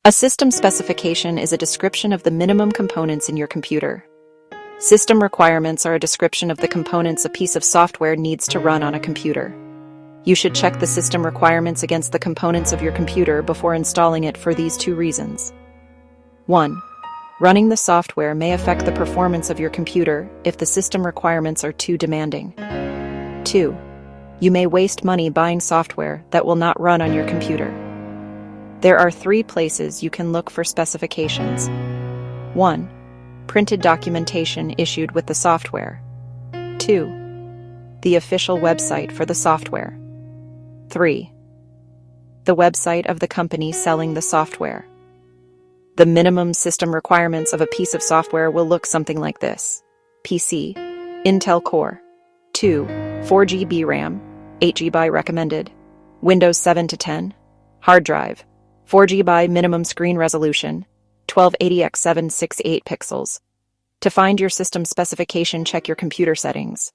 A system specification is a description of the minimum components in your computer. System requirements are a description of the components a piece of software needs to run on a computer. You should check the system requirements against the components of your computer before installing it for these two reasons. 1. Running the software may affect the performance of your computer if the system requirements are too demanding. 2. You may waste money buying software that will not run on your computer. There are 3 places you can look for specifications. 1. Printed documentation issued with the software. 2. The official website for the software. 3. The website of the company selling the software. The minimum system requirements of a piece of software will look something like this. PC, Intel Core, 2, 4 GB RAM, 8 GB recommended, Windows 7 to 10, hard drive, 4 GB minimum screen resolution, 1280 x 768 pixels. To find your system specification, check your computer settings.